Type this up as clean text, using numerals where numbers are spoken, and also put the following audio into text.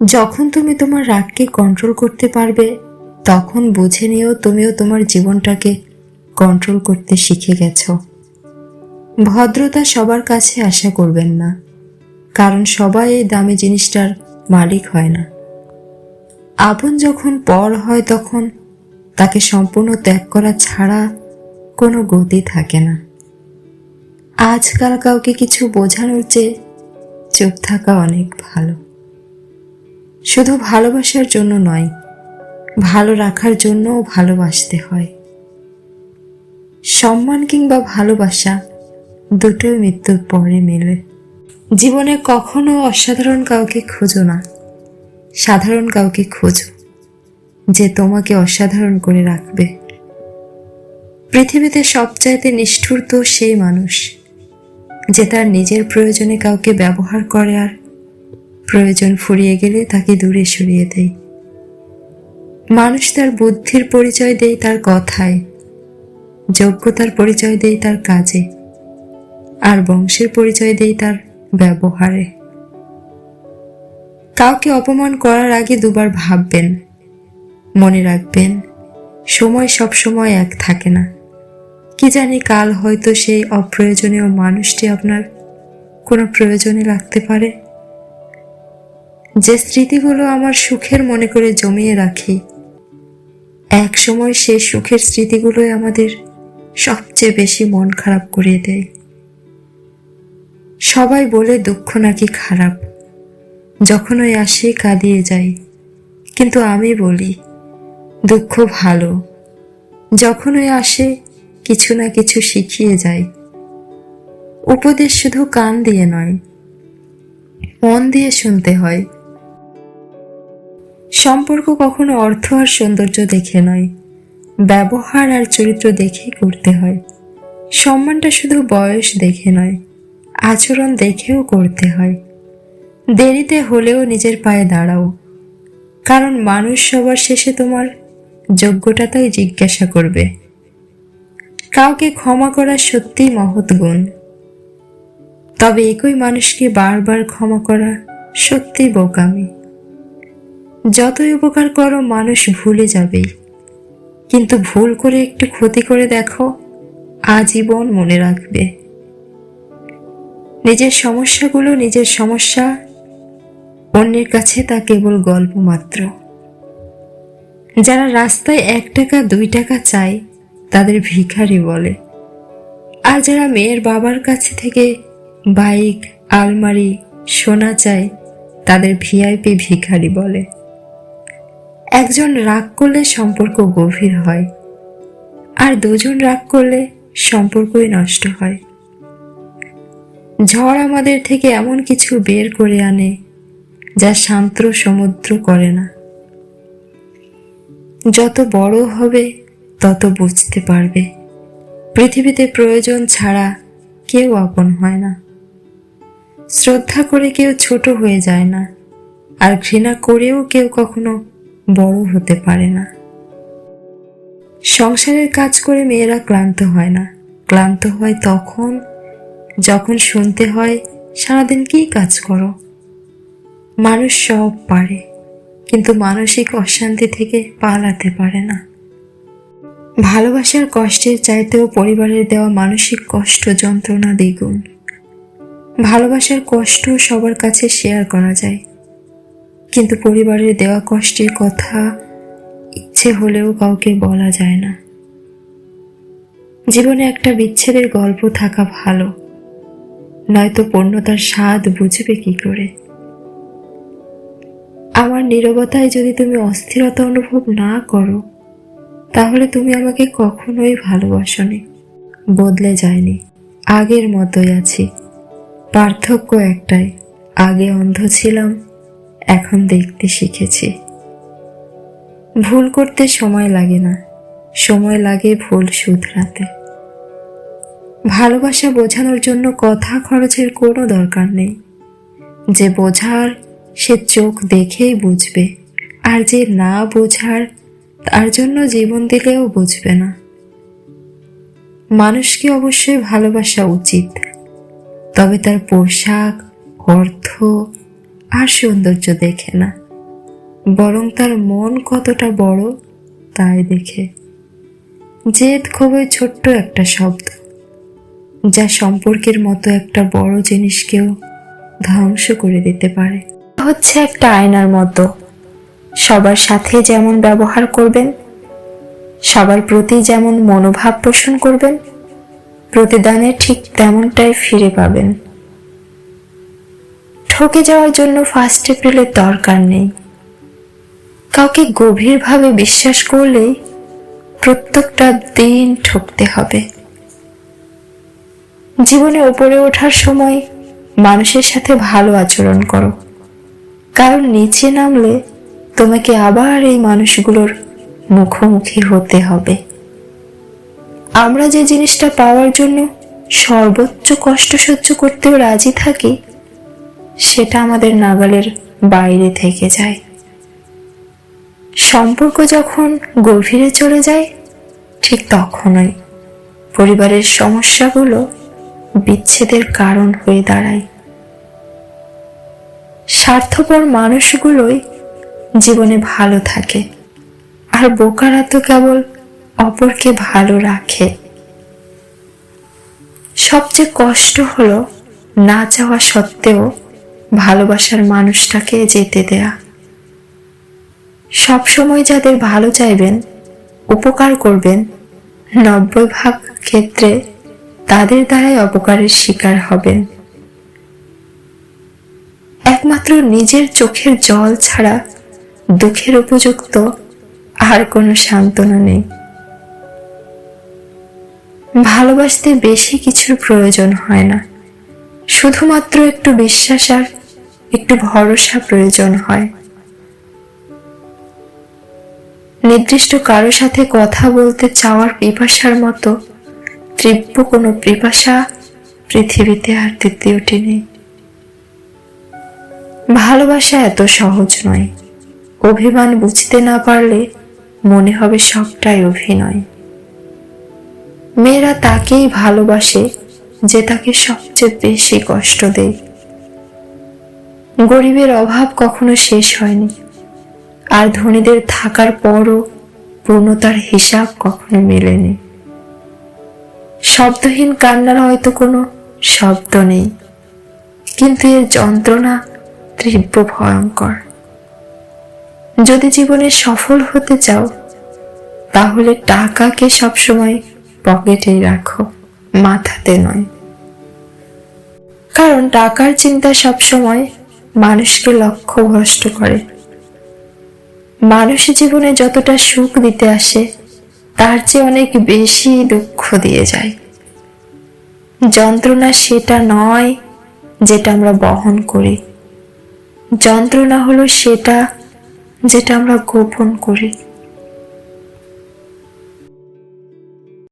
যখন তুমি তোমার রাগকে কন্ট্রোল করতে পারবে, তখন বুঝে নিও তুমিও তোমার জীবনটাকে কন্ট্রোল করতে শিখে গেছো। ভদ্রতা সবার কাছে আশা করবেন না, কারণ সবাই এই দামি জিনিসটার মালিক হয় না। আপন যখন পর হয়, তখন তাকে সম্পূর্ণ ত্যাগ করা ছাড়া কোনো গতি থাকে না। আজকাল কাউকে কিছু বোঝানোর চেয়ে চুপ থাকা অনেক ভালো। শুধু ভালোবাসার জন্য নয়, ভালো রাখার জন্যও ভালোবাসতে হয়। সম্মান কিংবা ভালোবাসা দুটোই মৃত্যুর পরে মেলে। জীবনে কখনো অসাধারণ কাউকে খোঁজো না, সাধারণ কাউকে খোঁজো যে তোমাকে অসাধারণ করে রাখবে। পৃথিবীতে সবচাইতে নিষ্ঠুর তো সেই মানুষ যে তার নিজের প্রয়োজনে কাউকে ব্যবহার করে আর প্রয়োজন ফুরিয়ে গেলে তাকে দূরে সরিয়ে দেয়। মানুষ তার বুদ্ধির পরিচয় দেয় তার কথায়, যোগ্যতার পরিচয় দেয় তার কাজে, আর বংশের পরিচয় দেয় তার ব্যবহারে। কাউকে অপমান করার আগে দুবার ভাববেন। মনে রাখবেন, সময় সব সময় এক থাকে না। কি জানি কাল হয়তো সেই অপ্রয়োজনীয় মানুষটি আপনার কোনো প্রয়োজনে লাগতে পারে। যে স্মৃতিগুলো আমার সুখের মনে করে জমিয়ে রাখি, এক সময় সেই সুখের স্মৃতিগুলোই আমাদের সবচেয়ে বেশি মন খারাপ করিয়ে দেয়। সবাই বলে দুঃখ নাকি খারাপ, যখন ওই আসে কাঁদিয়ে যাই। কিন্তু আমি বলি দুঃখ ভালো, যখন ওই আসে কিছু না কিছু শিখিয়ে যায়। উপদেশ শুধু কান দিয়ে নয়, মন দিয়ে শুনতে হয়। সম্পর্ক কখনো অর্থ আর সৌন্দর্য দেখে নয়, ব্যবহার আর চরিত্র দেখেই করতে হয়। সম্মানটা শুধু বয়স দেখে নয়, আচরণ দেখেও করতে হয়। দেরিতে হলেও নিজের পায়ে দাঁড়াও, কারণ মানুষ সবার শেষে তোমার যোগ্যতাটাই জিজ্ঞাসা করবে। কাউকে ক্ষমা করা সত্যিই মহৎ গুণ, তবে একই মানুষকে বারবার ক্ষমা করা সত্যিই বোকামি। যতই উপকার করো, মানুষ ভুলে যাবেই, কিন্তু ভুল করে একটু ক্ষতি করে দেখো, আজীবন মনে রাখবে। নিজের সমস্যাগুলো নিজের সমস্যা, অন্যের কাছে তা কেবল গল্প মাত্র। যারা রাস্তায় 1 টাকা 2 টাকা চায়, তাদের ভিখারি বলে। আর যারা মেয়ের বাবার কাছে থেকে বাইক, আলমারি, সোনা চায়, তাদের ভিআইপি ভিখারি বলে। একজন রাগ করলে সম্পর্ক গভীর হয়, আর দুজন রাগ করলে সম্পর্কই নষ্ট হয়। ঝড় আমাদের থেকে এমন কিছু বের করে আনে যা শান্ত সমুদ্র করে না। যত বড় হবে তত বুঝতে পারবে, পৃথিবীতে প্রয়োজন ছাড়া কেউ আপন হয় না। শ্রদ্ধা করে কেউ ছোট হয়ে যায় না, আর ঘৃণা করেও কেউ কখনো বড় হতে পারে না। সংসারের কাজ করে মেয়েরা ক্লান্ত হয় না, ক্লান্ত হয় তখন যখন শুনতে হয় সারাদিন কি কাজ করো। মানুষ সব পারে, কিন্তু মানসিক অশান্তি থেকে পালাতে পারে না। ভালোবাসার কষ্টের চাইতেও পরিবারের দেওয়া মানসিক কষ্ট যন্ত্রণা দ্বিগুণ। ভালোবাসার কষ্ট সবার কাছে শেয়ার করা যায়, কিন্তু পরিবারের দেওয়া কষ্টের কথা ইচ্ছে হলেও কাউকে বলা যায় না। জীবনে একটা বিচ্ছেদের গল্প থাকা ভালো, নয়তো পূর্ণতার স্বাদ বুঝবে কি করে। আমার নীরবতায় যদি তুমি অস্থিরতা অনুভব না করো, তাহলে তুমি আমাকে কখনোই ভালোবাসোনি। বদলে যায়নি, আগের মতোই আছি। পার্থক্য একটাই, আগে অন্ধ ছিলাম, এখন দেখতে শিখেছি। ভুল করতে সময় লাগে না, সময় লাগে ভুল শুধরাতে। ভালোবাসা বোঝানোর জন্য কথা খরচের কোনো দরকার নেই। যে বোঝার সে চোখ দেখেই বুঝবে, আর যে না বোঝার তার জন্য জীবন দিলেও বুঝবে না। মানুষকে অবশ্যই ভালোবাসা উচিত, তবে তার পোশাক, অর্থ আর সৌন্দর্য দেখে না। বরং তার মন কতটা বড় তাই দেখে। জেদ খুবই ছোট্ট একটা শব্দ, যা সম্পর্কের মতো একটা বড় জিনিসকেও ধ্বংস করে দিতে পারে। হচ্ছে একটা আয়নার মতো, সবার সাথে যেমন ব্যবহার করবেন, সবার প্রতি যেমন মনোভাব পোষণ করবেন, প্রতিদানে ঠিক তেমনটাই ফিরে পাবেন। ঠকে যাওয়ার জন্য ফার্স্ট এপ্রিলের দরকার নেই। কাউকে গভীরভাবে বিশ্বাস করলেই প্রত্যেকটা দিন ঠকতে হবে। জীবনে উপরে ওঠার সময় মানুষের সাথে ভালো আচরণ করো, কারণ নিচে নামলে তোমাকে আবার এই মানুষগুলোর মুখোমুখি হতে হবে। আমরা যে জিনিসটা পাওয়ার জন্য সর্বোচ্চ কষ্ট সহ্য করতেও রাজি থাকি, সেটা আমাদের নাগালের বাইরে থেকে যায়। সম্পর্ক যখন গভীরে চলে যায়, ঠিক তখনই পরিবারের সমস্যাগুলো বিচ্ছেদের কারণ হয়ে দাঁড়ায়। স্বার্থপর মানুষগুলোই জীবনে ভালো থাকে, আর বোকারা তো কেবল অপরকে ভালো রাখে। সবচেয়ে কষ্ট হলো না চাওয়া সত্ত্বেও ভালোবাসার মানুষটাকে যেতে দেয়া। সবসময় যাদের ভালো চাইবেন, উপকার করবেন, 90% ক্ষেত্রে তাদের দ্বারাই অপকারের শিকার হবেন। একমাত্র নিজের চোখের জল ছাড়া দুঃখের উপযুক্ত আর কোনো সান্ত্বনা নেই। ভালোবাসতে বেশি কিছুর প্রয়োজন হয় না, শুধুমাত্র একটু বিশ্বাস আর একটু ভরসা প্রয়োজন হয়। নির্দিষ্ট কারো সাথে কথা বলতে চাওয়ার পিপাসার মতো তীব্র কোনো পিপাসা পৃথিবীতে আর দ্বিতীয়টি নেই। ভালোবাসা এত সহজ নয়। অভিমান বুঝতে না পারলে মনে হবে সবটাই অভিনয়। মেয়েরা তাকেই ভালোবাসে যে তাকে সবচেয়ে বেশি কষ্ট দেয়। গরিবের অভাব কখনো শেষ হয়নি, আর ধনীদের থাকার পরও পূর্ণতার হিসাব কখনো মেলেনি। শব্দহীন কান্নার হয়তো কোনো শব্দ নেই, কিন্তু এর যন্ত্রণা তীব্র ভয়ঙ্কর। যদি জীবনে সফল হতে চাও, তাহলে টাকাকে সবসময় পকেটেই রাখো, মাথাতে নয়। কারণ টাকার চিন্তা সবসময় মানুষকে লক্ষ্যভ্রষ্ট করে। মানুষের জীবনে যতটা সুখ দিতে আসে, তার চেয়ে অনেক বেশি দুঃখ দিয়ে যায়। যন্ত্রণা সেটা নয় যেটা আমরা বহন করি, যন্ত্রণা হলো সেটা যেটা আমরা গোপন করি।